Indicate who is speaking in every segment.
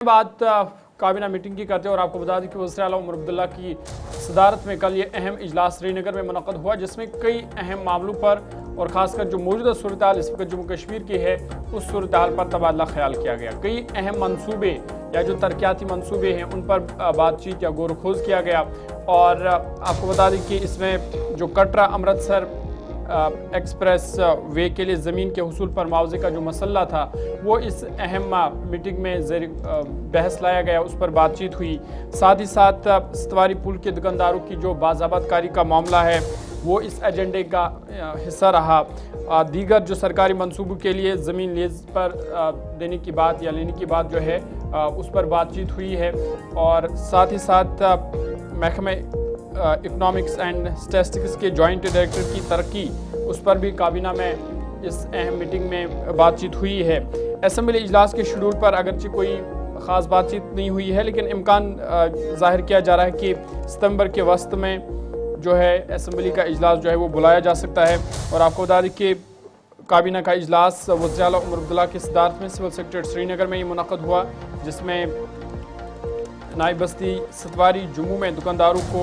Speaker 1: बात काबीना मीटिंग की करते हैं और आपको बता दें कि वज़ीर आला उमर अब्दुल्ला की सदारत में कल ये अहम इजलास श्रीनगर में मुनक़द हुआ, जिसमें कई अहम मामलों पर और ख़ासकर जो मौजूदा सूरत हाल इस वक्त जम्मू कश्मीर की है उस सूरत हाल पर तबादला ख्याल किया गया। कई अहम मनसूबे या जो तरक्याती मनसूबे हैं उन पर बातचीत या गौर खोज किया गया। और आपको बता दें कि इसमें जो कटरा अमृतसर एक्सप्रेस वे के लिए ज़मीन के हुसूल पर मुआवजे का जो मसला था वो इस अहम मीटिंग में बहस लाया गया, उस पर बातचीत हुई। साथ ही साथ सतवारी पुल के दुकानदारों की जो बाज़ाबतकारी का मामला है वो इस एजेंडे का हिस्सा रहा। दीगर जो सरकारी मंसूबों के लिए ज़मीन लीज पर देने की बात या लेने की बात जो है उस पर बातचीत हुई है। और साथ ही साथ महकमे इकनॉमिक्स एंड स्टैटिस्टिक्स के जॉइंट डायरेक्टर की तरक्की उस पर भी काबीना में इस अहम मीटिंग में बातचीत हुई है। असम्बली इजलास के शेड्यूल पर अगरचे कोई ख़ास बातचीत नहीं हुई है, लेकिन इम्कान ज़ाहिर किया जा रहा है कि सितंबर के वस्त में जो है असम्बली का इजलास जो है वो बुलाया जा सकता है। और आपको बता दें कि काबीना का इजलास वज़ीर आला उमर अब्दुल्ला की सदारत में सिविल सेक्रेटरीट श्रीनगर में ही मुनक़द हुआ, जिसमें नायब बस्ती सतवारी जम्मू में दुकानदारों को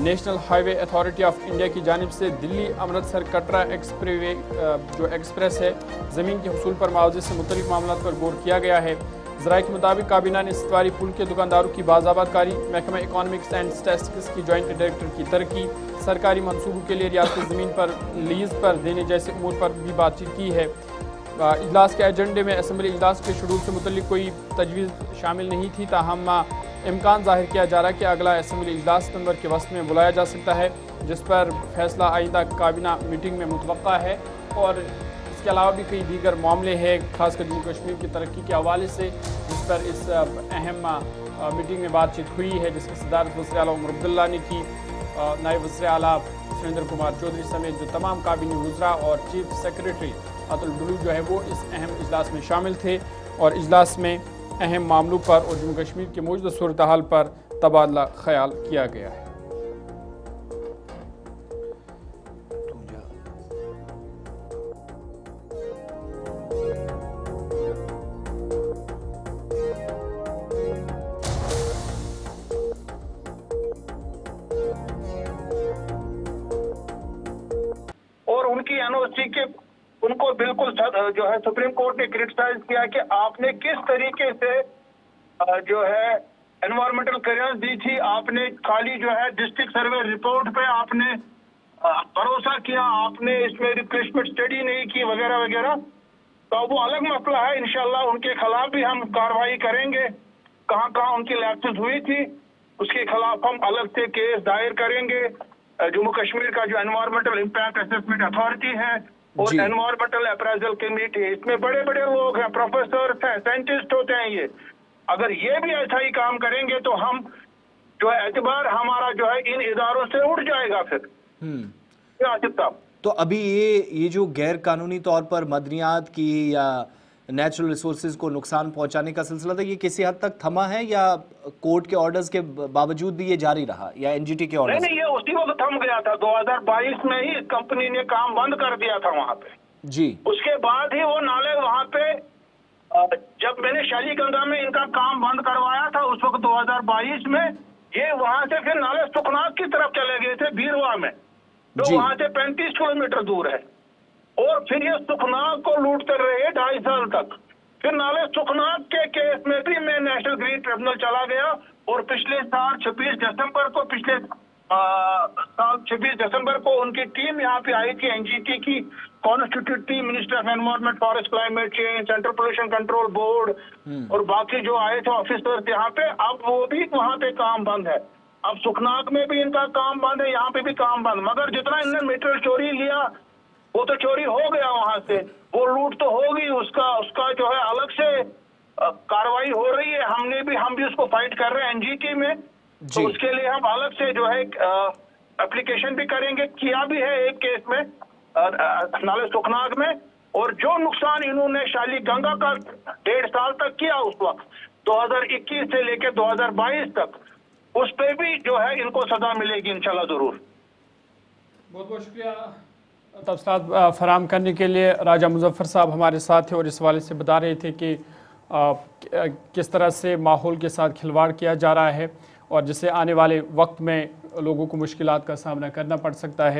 Speaker 1: national highway authority of India की जानिब से दिल्ली अमृतसर कटरा जो एक्सप्रेस है ज़मीन के हुसूल पर मुआवजे से मुतल्लिक़ मामला पर गौर किया गया है। ज़राए के मुताबिक काबीना ने सतवारी पुल के दुकानदारों की बाज़ाबतकारी, महकमा इकॉनमिक्स एंड स्टैटिस्टिक्स की जॉइंट डायरेक्टर की तरक्की, सरकारी मनसूबों के लिए रियासती ज़मीन पर लीज़ पर देने जैसे अमूर पर भी बातचीत की है। इजलास के एजेंडे में असम्बली इजलास के शेड्यूल से मुतल्लिक़ कोई तजवीज़ शामिल नहीं थी, ताहम इम्कान ज़ाहिर किया जा रहा है कि अगला असम्बली इजलास सितंबर के वस्त में बुलाया जा सकता है, जिस पर फैसला आइंदा काबीना मीटिंग में मुतवक्का है। और इसके अलावा भी कई दीगर मामले हैं खासकर जम्मू कश्मीर की तरक्की के हवाले से, जिस पर इस अहम मीटिंग में बातचीत हुई है, जिसकी सदारत वज़ीर आला उमर अब्दुल्ला ने की। नायब वज़ीर आला सुरेंद्र कुमार चौधरी समेत जो तमाम काबीनी वज़रा और चीफ सेक्रेटरी अतुल डुलू जो है वो इस अहम इजलास में शामिल थे और इजलास में अहम मामलों पर और जम्मू कश्मीर के मौजूदा सूरत हाल पर तबादला ख्याल किया गया है।
Speaker 2: और उनकी एनओसी के उनको बिल्कुल जो है सुप्रीम कोर्ट ने क्रिटिसाइज किया कि आपने किस तरीके से जो है एनवायरमेंटल क्लियरेंस दी थी, आपने खाली जो है डिस्ट्रिक्ट सर्वे रिपोर्ट पे आपने भरोसा किया, आपने इसमें रिप्लेसमेंट स्टडी नहीं की वगैरह वगैरह। तो वो अलग मसला है, इंशाल्लाह उनके खिलाफ भी हम कार्रवाई करेंगे। कहाँ कहाँ उनकी लैप्सेस हुई थी उसके खिलाफ हम अलग से केस दायर करेंगे। जम्मू कश्मीर का जो एनवायरमेंटल इम्पैक्ट असेसमेंट अथॉरिटी है और एनवायरमेंटल अप्राइजल कमेटी है, इसमें बड़े बड़े लोग हैं, प्रोफेसर हैं, साइंटिस्ट होते हैं। ये अगर ये भी ऐसा ही काम करेंगे तो हम जो है एतबार हमारा जो है इन इदारों से उठ जाएगा फिर। आसिफ साहब,
Speaker 3: तो अभी ये जो गैर कानूनी तौर पर मदनियात की या नेचुरल रिसोर्सेज को नुकसान पहुंचाने का सिलसिला था, ये किसी हद तक थमा है या कोर्ट के ऑर्डर्स के बावजूद भी ये जारी रहा या एनजीटी के ऑर्डर्स?
Speaker 2: नहीं, ये उसी वक्त थम गया था। 2022 में ही कंपनी ने काम बंद कर दिया था वहां पे
Speaker 3: जी।
Speaker 2: उसके बाद ही वो नाले वहां पे जब मैंने शालीगंगा में इनका काम बंद करवाया था उस वक्त 2022 में, ये वहां से फिर नाले सुखनाग की तरफ चले गए थे बीरवा में, जो वहां से 35 किलोमीटर दूर है। और फिर ये सुखनाग को लूटते रहे 2.5 साल तक। फिर नाले सुखनाग के केस में भी मैं नेशनल ग्रीन ट्रिब्यूनल चला गया और पिछले साल 26 दिसंबर को उनकी टीम यहाँ पे आई थी, एनजीटी की constituted team, minister of environment, forest, climate change, central pollution control board और बाकी जो आए थे ऑफिसर्स यहाँ पे। अब वो भी वहाँ पे काम बंद है, अब सुखनाग में भी इनका काम बंद है, यहाँ पे भी काम बंद। मगर जितना इन्होंने मीटर चोरी लिया वो तो चोरी हो गया वहां से, वो लूट तो होगी, उसका जो है अलग से कार्रवाई हो रही है। हम भी उसको फाइट कर रहे हैं एनजीटी में, तो उसके लिए हम अलग से जो है एप्लीकेशन भी करेंगे, किया भी है एक केस में नाले सुखनाग में। और जो नुकसान इन्होंने शालीगंगा का 1.5 साल तक किया उस वक्त 2021 से लेकर 2022 तक, उस पे भी जो है इनको सजा मिलेगी इंशाल्लाह जरूर।
Speaker 1: बहुत बहुत शुक्रिया तफसीलात फराहम करने के लिए। राजा मुजफ्फर साहब हमारे साथ थे और इस हवाले से बता रहे थे कि किस तरह से माहौल के साथ खिलवाड़ किया जा रहा है और जिससे आने वाले वक्त में लोगों को मुश्किलात का सामना करना पड़ सकता है।